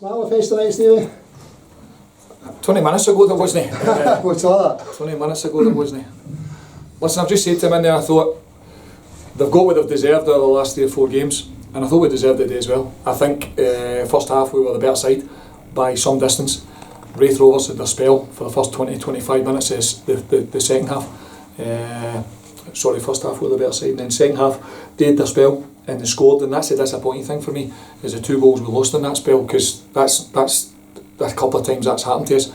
Smile face tonight, Stevie. 20 minutes ago there wasn't. What's all that? 20 minutes ago there wasn't. Listen, I've just said to him in there, I thought they've got what they've deserved out of the last 3 or 4 games, and I thought we deserved it as well. I think first half we were the better side by some distance. Raith Rovers had their spell for the first 20-25 minutes of the second half. First half we were the better side, and then second half they had their spell and they scored, and that's the disappointing thing for me, is the 2 goals we lost in that spell, because that's a couple of times that's happened to us.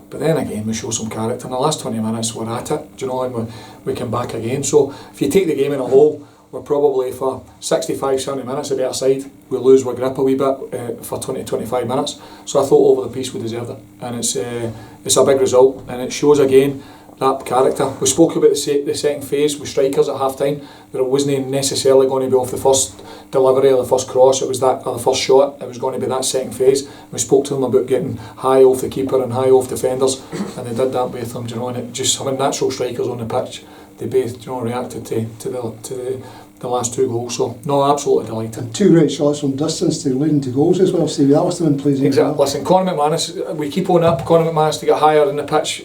But then again, we show some character. In the last 20 minutes, we're at it, do you know, and we come back again. So if you take the game in a whole, we're probably for 65-70 minutes a better side. We lose our grip a wee bit for 20-25 minutes. So I thought over the piece we deserved it, and it's a big result, and it shows again that character. We spoke about the second phase with strikers at half time, that it wasn't necessarily going to be off the first delivery or the first cross, it was that, or the first shot, it was going to be that second phase. We spoke to them about getting high off the keeper and high off defenders, and they did that with them, you know, and it just having natural strikers on the pitch, they both, you know, reacted to the last 2 goals. So no, absolutely delighted. And 2 great shots from distance to leading to goals as well, Stevie. That must have been pleasing. Exactly. Listen, Conor McManus, we keep on up. Conor McManus to get higher in the pitch,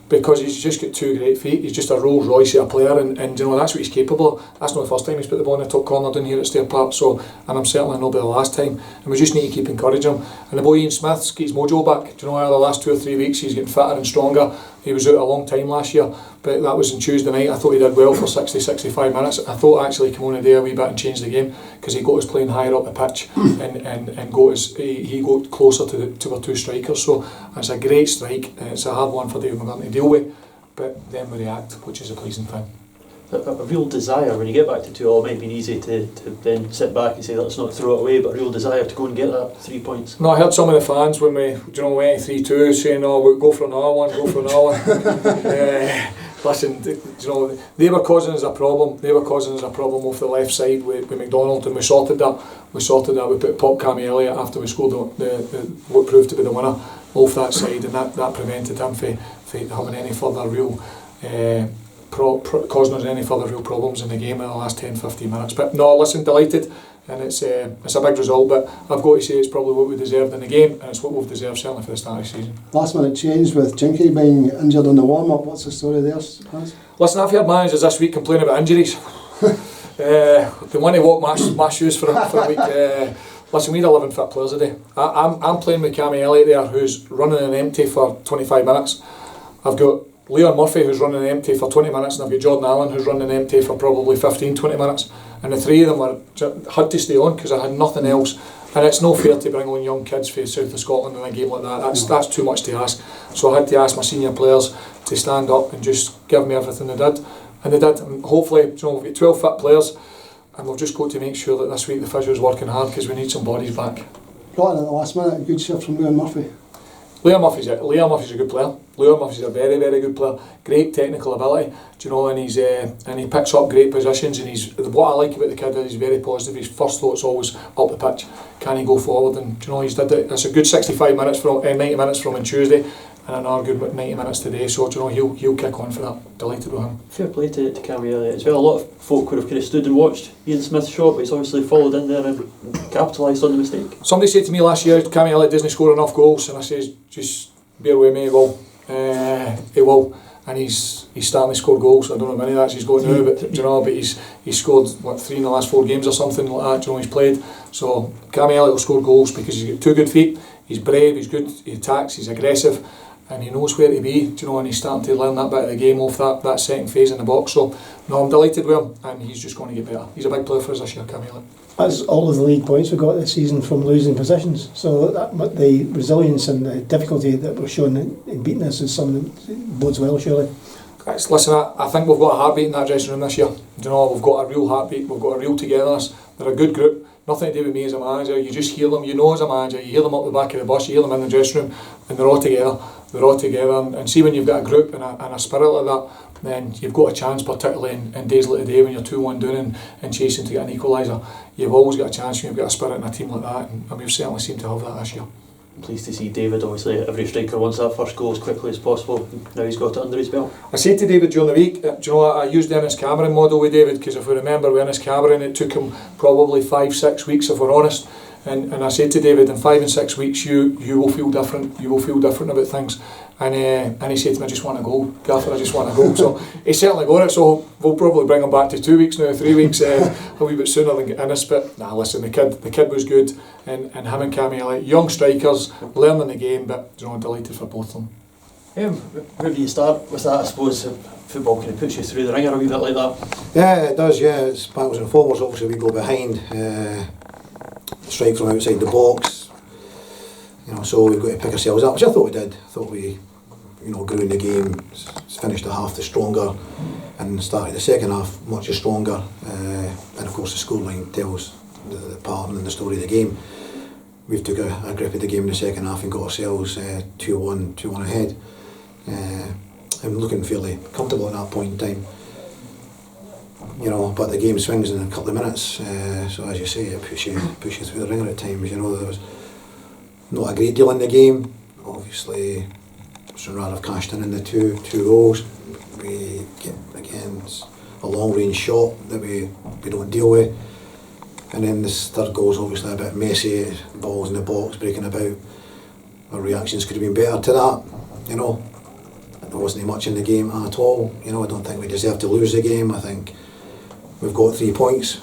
because he's just got 2 great feet. He's just a Rolls Royce of a player, and you know, that's what he's capable of. That's not the first time he's put the ball in the top corner down here at Stair Park, so, and I'm certainly not be the last time, and we just need to keep encouraging him. And the boy Ian Smith's got his mojo back. Do you know, over the last 2 or 3 weeks he's getting fitter and stronger. He was out a long time last year, but that was on Tuesday night. I thought he did well for 60-65 minutes. I thought actually he came on today a wee bit and changed the game, because he got us playing higher up the pitch and got us, he got closer to our 2 strikers. So it's a great strike. It's a hard one for David McGlynn to deal with, but then we react, which is a pleasing thing. A real desire, when you get back to 2-2, it might be easy to then sit back and say let's not throw it away, but a real desire to go and get that 3 points. No, I heard some of the fans when we, you know, went 3-2 saying, "Oh, we'll go for another one, go for another one." Listen, you know, they were causing us a problem. They were causing us a problem off the left side with McDonald, and we sorted that. We put Pop Cammy Elliott after we scored what proved to be the winner off that side, and that prevented him from having any further real. Causing us any further real problems in the game in the last 10-15 minutes. But no, listen, delighted, and it's a big result, but I've got to say it's probably what we deserved in the game, and it's what we've deserved certainly for the start of the season. Last minute change with Jinky being injured in the warm-up. What's the story there, Hans? Listen, I've heard managers this week complain about injuries. They want to walk my shoes for a week. Listen, we need 11 fit players a day. I'm playing with Cammy Elliott there, who's running an empty for 25 minutes. I've got Leon Murphy, who's running empty for 20 minutes, and I've got Jordan Allen, who's running empty for probably 15-20 minutes, and the 3 of them had to stay on because I had nothing else. And it's no fair to bring on young kids from south of Scotland in a game like that. That's too much to ask. So I had to ask my senior players to stand up and just give me everything they did, and they did. And hopefully, you know, we've got 12 fit players, and we've just got to make sure that this week the physio's working hard, because we need some bodies back. Got in at the last minute, a good shift from Leon Murphy. Leon Murphy's a good player. Leon Murphy's a very, very good player. Great technical ability, do you know, and he picks up great positions, and what I like about the kid is he's very positive. His first thought's always up the pitch. Can he go forward? And do you know, he's did it. It's a good 90 minutes from on Tuesday, and another good 90 minutes today. So do you know, he'll kick on for that. Delighted with him. Fair play to Cammy Elliott as well. A lot of folk would have kind of stood and watched Ian Smith's shot, but he's obviously followed in there and capitalised on the mistake. Somebody said to me last year, Cammy Elliott doesn't score enough goals, and I says, just bear with me, he will. And he's starting to score goals. I don't know how many that's he's got now, but you know, but he's scored 3 in the last 4 games or something like that. You know, he's played. So Cammy Elliott will score goals because he's got 2 good feet. He's brave. He's good. He attacks. He's aggressive, and he knows where to be. You know, and he's starting to learn that bit of the game off that second phase in the box. So no, I'm delighted with him, and he's just going to get better. He's a big player for us this year, Cammy Elliott. That's all of the league points we got this season from losing positions. So but the resilience and the difficulty that we're showing in beating us is something that bodes well, surely. Listen, I think we've got a heartbeat in that dressing room this year. You know, we've got a real heartbeat. We've got a real togetherness. They're a good group. Nothing to do with me as a manager. You just hear them. You know, as a manager, you hear them up the back of the bus. You hear them in the dressing room, and they're all together. They're all together. And see, when you've got a group and a spirit like that, then you've got a chance, particularly in days like today when you're 2-1 down and chasing to get an equaliser. You've always got a chance when you've got a spirit in a team like that, and we've certainly seemed to have that this year. I'm pleased to see David. Obviously, every striker wants that first goal as quickly as possible. Now he's got it under his belt. I said to David during the week, do you know, I used the Ennis Cameron model with David, because if we remember with Ennis Cameron, it took him probably 5-6 weeks, if we're honest, And I said to David, in 5 and 6 weeks, you will feel different. You will feel different about things. And he said to me, I just want to go, Gaffer, I just want to go. So he certainly got it. So we'll probably bring him back to 2 weeks now, 3 weeks, a wee bit sooner than getting this. But nah, listen, the kid was good, and him and Cammy, like young strikers, learning the game. But you know, delighted for both of them. Where do you start with that? I suppose football kind of puts you through the ringer a wee bit like that. Yeah, it does. Yeah, it's backwards and forwards. Obviously, we go behind. Strike from outside the box, you know, so we've got to pick ourselves up, which I thought we did. I thought we, you know, grew in the game, finished the half the stronger, and started the second half much stronger. And of course, the scoreline tells the pattern and the story of the game. We took a grip of the game in the second half and got ourselves 2-1 ahead. I'm looking fairly comfortable at that point in time. You know, but the game swings in a couple of minutes, so as you say, it pushes you through the ringer at times. You know, there was not a great deal in the game. Obviously, Stranraer have cashed in the two goals. We get against a long range shot that we don't deal with, and then this third goal is obviously a bit messy. Balls in the box, breaking about. Our reactions could have been better to that. You know, there wasn't much in the game at all. You know, I don't think we deserve to lose the game. I think we've got 3 points.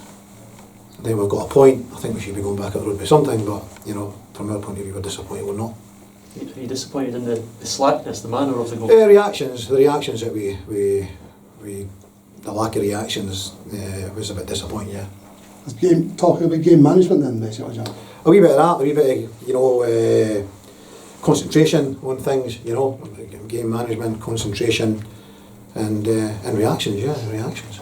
I think we've got a point. I think we should be going back up the road with something, but you know, from our point of view, we're disappointed we're not. Are you disappointed in the slackness, the manner of the goal? The reactions that we the lack of reactions was a bit disappointing. Yeah. Talking about game management then, basically, John. A wee bit of that, a wee bit of, you know, concentration on things. You know, game management, concentration, and reactions. Yeah, reactions.